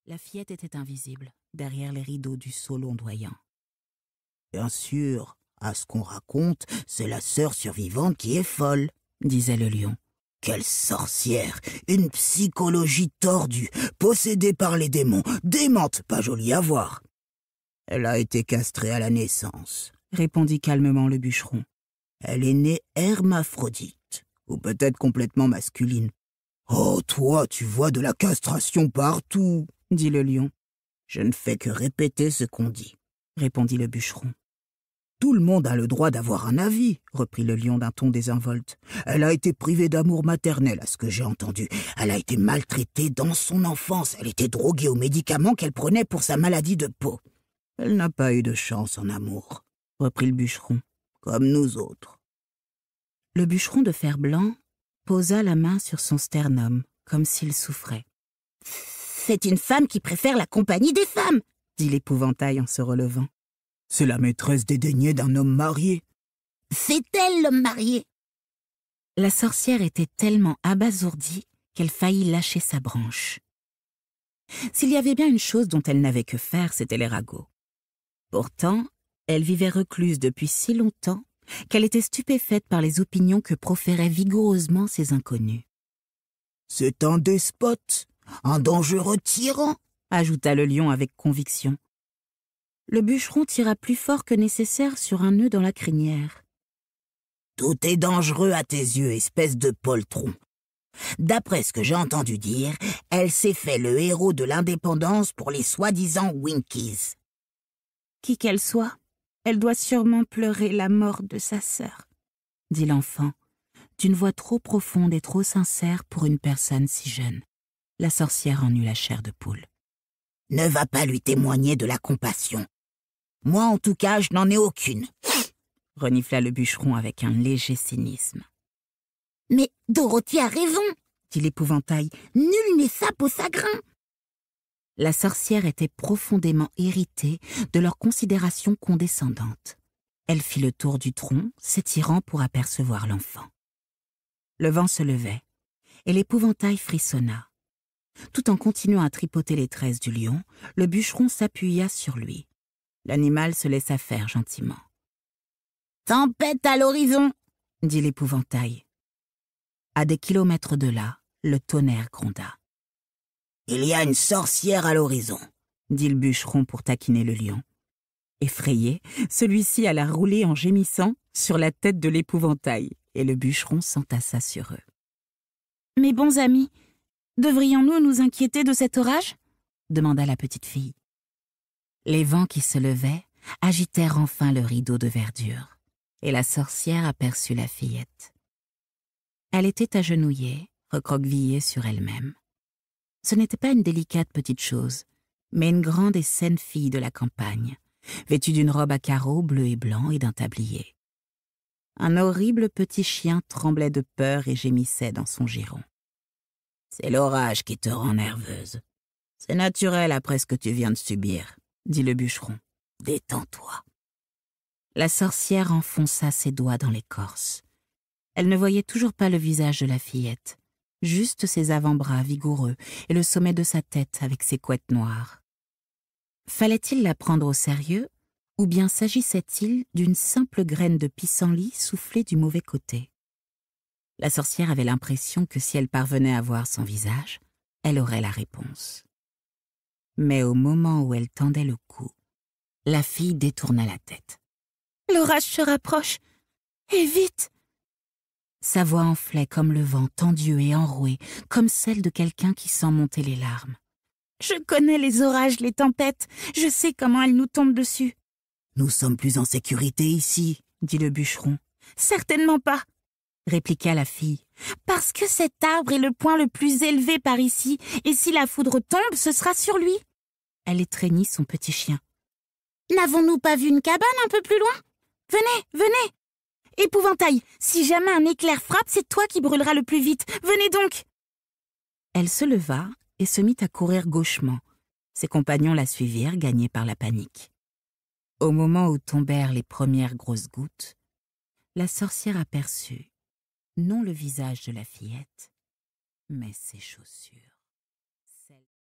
La fillette était invisible, derrière les rideaux du seau ondoyant. « Bien sûr, à ce qu'on raconte, c'est la sœur survivante qui est folle, » disait le lion. « Quelle sorcière! Une psychologie tordue, possédée par les démons, démente, pas jolie à voir. Elle a été castrée à la naissance, » répondit calmement le bûcheron. Elle est née hermaphrodite, ou peut-être complètement masculine. « Oh, toi, tu vois de la castration partout, » dit le lion. « Je ne fais que répéter ce qu'on dit, » répondit le bûcheron. « Tout le monde a le droit d'avoir un avis, » reprit le lion d'un ton désinvolte. « Elle a été privée d'amour maternel, à ce que j'ai entendu. Elle a été maltraitée dans son enfance. Elle était droguée aux médicaments qu'elle prenait pour sa maladie de peau. Elle n'a pas eu de chance en amour, » reprit le bûcheron. « Comme nous autres. » Le bûcheron de fer blanc posa la main sur son sternum, comme s'il souffrait. « C'est une femme qui préfère la compagnie des femmes, » dit l'épouvantail en se relevant. « C'est la maîtresse dédaignée d'un homme marié. »« C'est elle l'homme marié. » La sorcière était tellement abasourdie qu'elle faillit lâcher sa branche. S'il y avait bien une chose dont elle n'avait que faire, c'était les ragots. Pourtant, elle vivait recluse depuis si longtemps qu'elle était stupéfaite par les opinions que proféraient vigoureusement ces inconnus. « C'est un despote, un dangereux tyran, » ajouta le lion avec conviction. Le bûcheron tira plus fort que nécessaire sur un nœud dans la crinière. « Tout est dangereux à tes yeux, espèce de poltron. D'après ce que j'ai entendu dire, elle s'est fait le héros de l'indépendance pour les soi-disant Winkies. » Qui qu'elle soit, elle doit sûrement pleurer la mort de sa sœur, dit l'enfant, d'une voix trop profonde et trop sincère pour une personne si jeune. La sorcière en eut la chair de poule. « Ne va pas lui témoigner de la compassion. Moi, en tout cas, je n'en ai aucune, » renifla le bûcheron avec un léger cynisme. « Mais Dorothy a raison, » dit l'épouvantail. « Nul n'est sape au sagrin. » La sorcière était profondément irritée de leur considération condescendante. Elle fit le tour du tronc, s'étirant pour apercevoir l'enfant. Le vent se levait, et l'épouvantail frissonna. Tout en continuant à tripoter les tresses du lion, le bûcheron s'appuya sur lui. L'animal se laissa faire gentiment. « Tempête à l'horizon !» dit l'épouvantail. À des kilomètres de là, le tonnerre gronda. « Il y a une sorcière à l'horizon !» dit le bûcheron pour taquiner le lion. Effrayé, celui-ci alla rouler en gémissant sur la tête de l'épouvantail, et le bûcheron s'entassa sur eux. « Mes bons amis, devrions-nous nous inquiéter de cet orage ?» demanda la petite fille. Les vents qui se levaient agitèrent enfin le rideau de verdure, et la sorcière aperçut la fillette. Elle était agenouillée, recroquevillée sur elle-même. Ce n'était pas une délicate petite chose, mais une grande et saine fille de la campagne, vêtue d'une robe à carreaux bleu et blanc et d'un tablier. Un horrible petit chien tremblait de peur et gémissait dans son giron. « C'est l'orage qui te rend nerveuse. C'est naturel après ce que tu viens de subir, » dit le bûcheron. « Détends-toi. » La sorcière enfonça ses doigts dans l'écorce. Elle ne voyait toujours pas le visage de la fillette, juste ses avant-bras vigoureux et le sommet de sa tête avec ses couettes noires. Fallait-il la prendre au sérieux, ou bien s'agissait-il d'une simple graine de pissenlit soufflée du mauvais côté? La sorcière avait l'impression que si elle parvenait à voir son visage, elle aurait la réponse. Mais au moment où elle tendait le cou, la fille détourna la tête. « L'orage se rapproche, et vite !» Sa voix enflait comme le vent, tendue et enrouée, comme celle de quelqu'un qui sent monter les larmes. « Je connais les orages, les tempêtes, je sais comment elles nous tombent dessus. »« Nous sommes plus en sécurité ici, » dit le bûcheron. « Certainement pas, » répliqua la fille, « parce que cet arbre est le point le plus élevé par ici, et si la foudre tombe, ce sera sur lui. » Elle étreignit son petit chien. « N'avons-nous pas vu une cabane un peu plus loin? Venez, venez! Épouvantail, si jamais un éclair frappe, c'est toi qui brûleras le plus vite. Venez donc !» Elle se leva et se mit à courir gauchement. Ses compagnons la suivirent, gagnés par la panique. Au moment où tombèrent les premières grosses gouttes, la sorcière aperçut, non le visage de la fillette, mais ses chaussures.